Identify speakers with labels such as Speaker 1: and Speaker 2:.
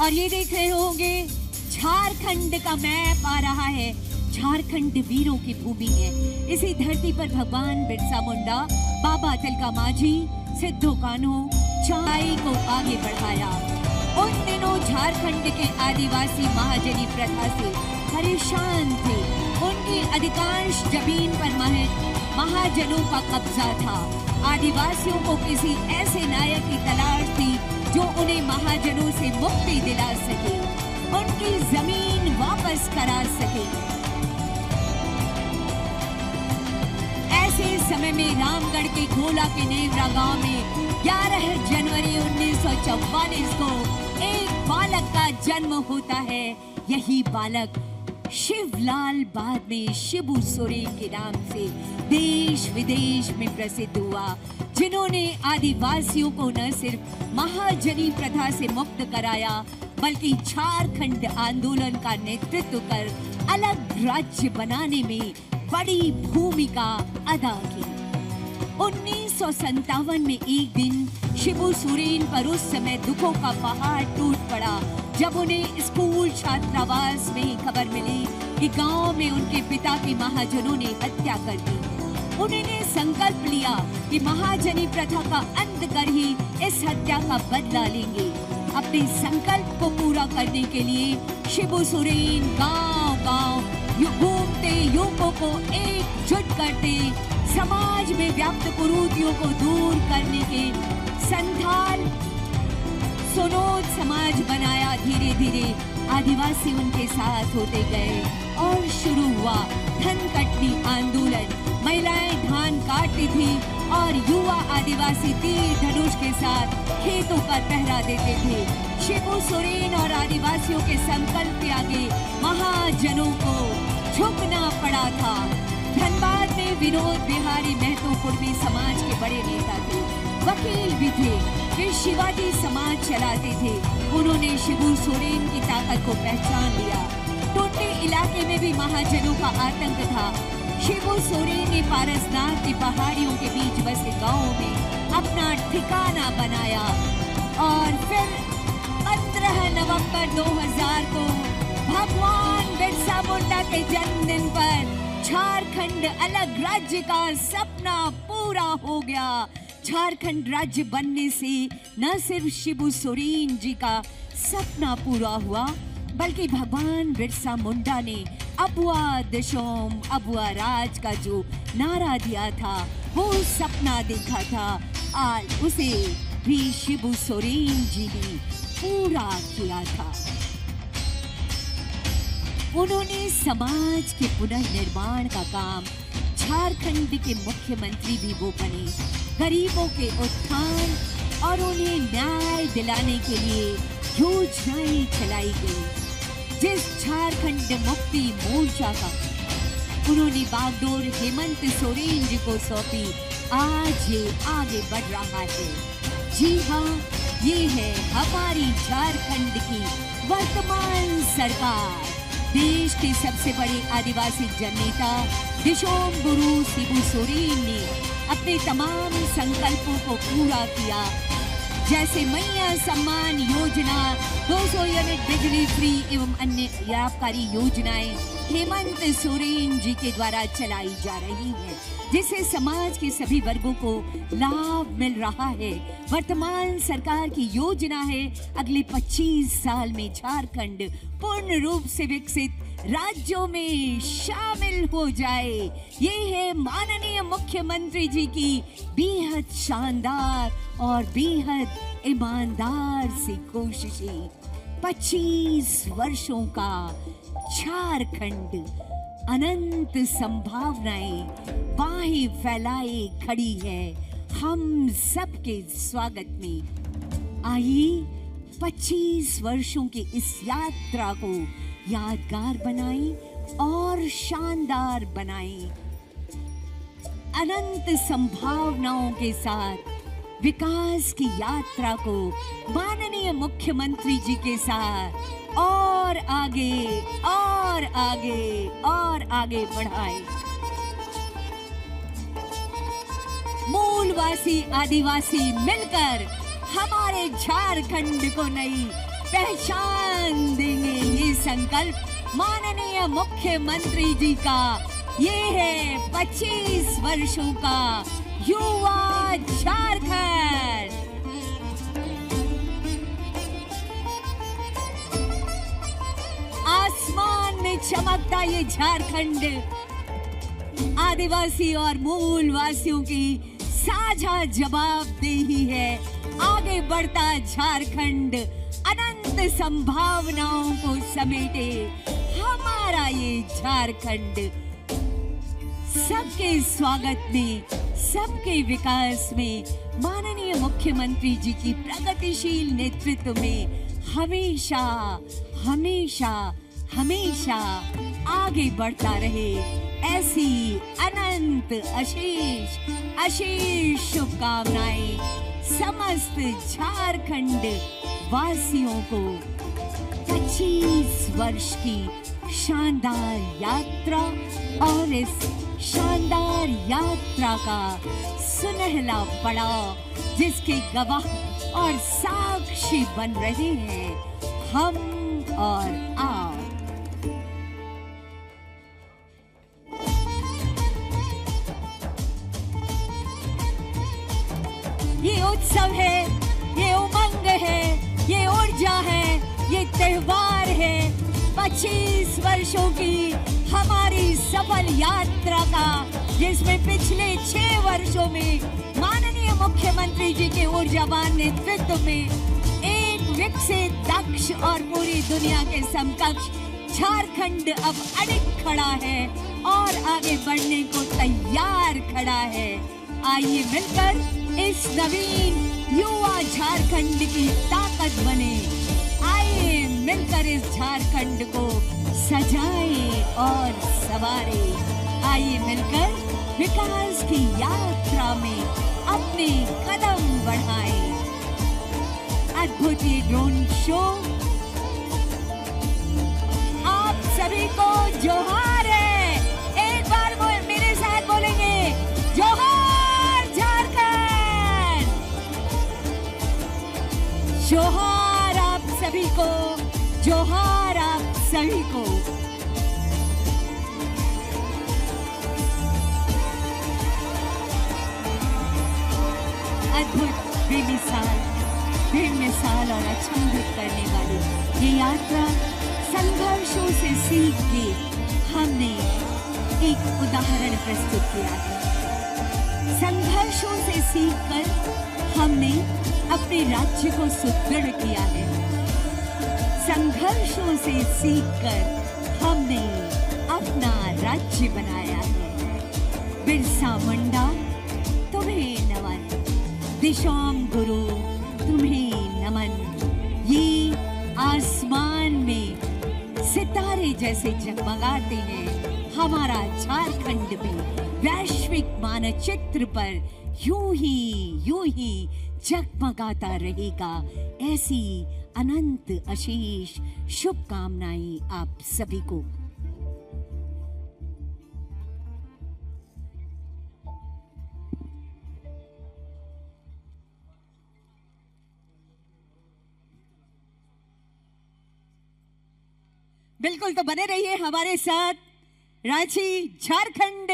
Speaker 1: और ये देख रहे होंगे झारखंड का मैप आ रहा है। झारखंड वीरों की भूमि है। इसी धरती पर भगवान बिरसा मुंडा, बाबा तिलका मांझी, सिद्धो कान्हू चाई को आगे बढ़ाया। उन दिनों झारखंड के आदिवासी महाजनी प्रथा से परेशान थे। उनकी अधिकांश जमीन पर महाजनों का कब्जा था। आदिवासियों को किसी ऐसे नायक की तलाश थी जो उन्हें महाजनों से मुक्ति दिला सके, उनकी जमीन वापस करा सके। ऐसे समय में रामगढ़ के घोला के नेवरा गांव में 11 जनवरी 1944 को एक बालक का जन्म होता है। यही बालक शिवलाल बाद में शिबू सोरेन के नाम से देश विदेश में प्रसिद्ध हुआ, जिन्होंने आदिवासियों को न सिर्फ महाजनी प्रथा से मुक्त कराया बल्कि झारखंड आंदोलन का नेतृत्व कर अलग राज्य बनाने में बड़ी भूमिका अदा की। 1957 में एक दिन शिबू सोरेन पर उस समय दुखों का पहाड़ टूट पड़ा जब उन्हें स्कूल छात्रावास में ही खबर मिली कि गांव में उनके पिता की महाजनों ने हत्या कर दी। उन्होंने संकल्प लिया कि महाजनी प्रथा का अंत कर ही इस हत्या का बदला लेंगे। अपने संकल्प को पूरा करने के लिए शिबू सोरेन गांव-गांव घूमते, युवकों को एकजुट करते, समाज में व्याप्त कुरीतियों को दूर करने के संथाल सोनोद समाज बनाया। धीरे धीरे आदिवासी उनके साथ होते गए और शुरू हुआ धन कटनी आंदोलन। महिलाएं धान काटती थी और युवा आदिवासी तीर धनुष के साथ खेतों पर पहरा देते थे। शिबू सोरेन और आदिवासियों के संकल्प के आगे महाजनों को झुकना पड़ा था। धनबाद में विनोद बिहारी महतो कुर्मी समाज के बड़े नेता थे, वकील भी थे। वे शिवाजी समाज चलाते थे। उन्होंने शिबू सोरेन की ताकत को पहचान लिया। टोटे इलाके में भी महाजनों का आतंक था। शिबू सोरेन ने पारसनाथ की पहाड़ियों के बीच बसे गांवों में अपना ठिकाना बनाया और फिर 15 नवंबर 2000 को भगवान बिरसा मुंडा के जन्मदिन पर झारखंड अलग राज्य का सपना पूरा हो गया। झारखंड राज्य बनने से न सिर्फ शिबू सोरेन जी का सपना पूरा हुआ बल्कि भगवान बिरसा मुंडा ने अबुआ दिशोम अबुआ राज का जो नारा दिया था, वो सपना देखा था, आज उसे भी शिबू सोरेन जी ने पूरा किया था। उन्होंने समाज के पुनर्निर्माण का काम, झारखंड के मुख्यमंत्री भी वो बने। गरीबों के उत्थान और उन्हें न्याय दिलाने के लिए योजनाएं चलाई गई। जिस झारखंड मुक्ति मोर्चा का उन्होंने बागडोर हेमंत सोरेन जी को सौंपी, आज ये आगे बढ़ रहा है। जी हाँ, ये है हमारी झारखंड की वर्तमान सरकार। देश के सबसे बड़े आदिवासी जननेता दिशोम गुरु शिबू सोरेन ने अपने तमाम संकल्पों को पूरा किया, जैसे मैया सम्मान योजना, 200 यूनिट बिजली फ्री एवं अन्य लाभकारी योजनाएं हेमंत सोरेन जी के द्वारा चलाई जा रही हैं, जिससे समाज के सभी वर्गों को लाभ मिल रहा है। वर्तमान सरकार की योजना है अगले 25 साल में झारखंड पूर्ण रूप से विकसित राज्यों में शामिल हो जाए। ये है माननीय मुख्यमंत्री जी की बेहद शानदार और बेहद ईमानदार सी कोशिशें। 25 वर्षों का झारखंड अनंत संभावनाएं बाहें फैलाए खड़ी है हम सबके स्वागत में। आइए 25 वर्षों की इस यात्रा को यादगार बनाएं और शानदार बनाएं। अनंत संभावनाओं के साथ विकास की यात्रा को माननीय मुख्यमंत्री जी के साथ और आगे और आगे और आगे बढ़ाएं। मूलवासी आदिवासी मिलकर हमारे झारखंड को नई पहचान देंगे ये संकल्प माननीय मुख्यमंत्री जी का। ये है 25 वर्षों का युवा झारखंड। आसमान में चमकता ये झारखंड आदिवासी और मूल वासियों की साझा जवाबदेही है। आगे बढ़ता झारखंड अनंत संभावनाओं को समेटे हमारा ये झारखंड सबके स्वागत में, सबके विकास में माननीय मुख्यमंत्री जी की प्रगतिशील नेतृत्व में हमेशा हमेशा हमेशा आगे बढ़ता रहे, ऐसी अनंत अशेष अशेष शुभकामनाएं समस्त झारखंड वासियों को 25 वर्ष की शानदार यात्रा और इस शानदार यात्रा का सुनहला पड़ाव जिसके गवाह और साक्षी बन रहे हैं हम और आप। ये उत्सव है, ये उमंग है, ये ऊर्जा है, ये त्योहार है 25 वर्षों की हमारी सफल यात्रा का, जिसमें पिछले 6 वर्षों में माननीय मुख्यमंत्री जी के ऊर्जावान नेतृत्व में एक विकसित, दक्ष और पूरी दुनिया के समकक्ष झारखंड अब अडिग खड़ा है और आगे बढ़ने को तैयार खड़ा है। आइए मिलकर इस नवीन युवा झारखंड की ताकत बने। आइए मिलकर इस झारखंड को सजाएं और संवारें। आइए मिलकर विकास की यात्रा में अपने कदम बढ़ाएं। अद्भुत ये ड्रोन शो आप सभी को जोहार है। एक बार वो मेरे साथ बोलेंगे, जोहार झारखंड, जोहार आप सभी को, जोहार आप सभी को। अद्भुत, बेमिसाल और अचंभित करने वाली ये यात्रा संघर्षों से सीख के हमने एक उदाहरण प्रस्तुत किया है। संघर्षों से सीखकर हमने अपने राज्य को सुदृढ़ किया है। संघर्षों से सीखकर हमने अपना राज्य बनाया है। बिरसा मुंडा तुम्हें नमन, दिशोम गुरु तुम्हें नमन। ये आसमान में सितारे जैसे जगमगाते हैं, हमारा झारखंड भी वैश्विक मानचित्र पर यूं ही जगमगाता रहेगा। ऐसी अनंत अशेष शुभकामनाएं आप सभी को। बिल्कुल, तो बने रहिए हमारे साथ। रांची झारखंड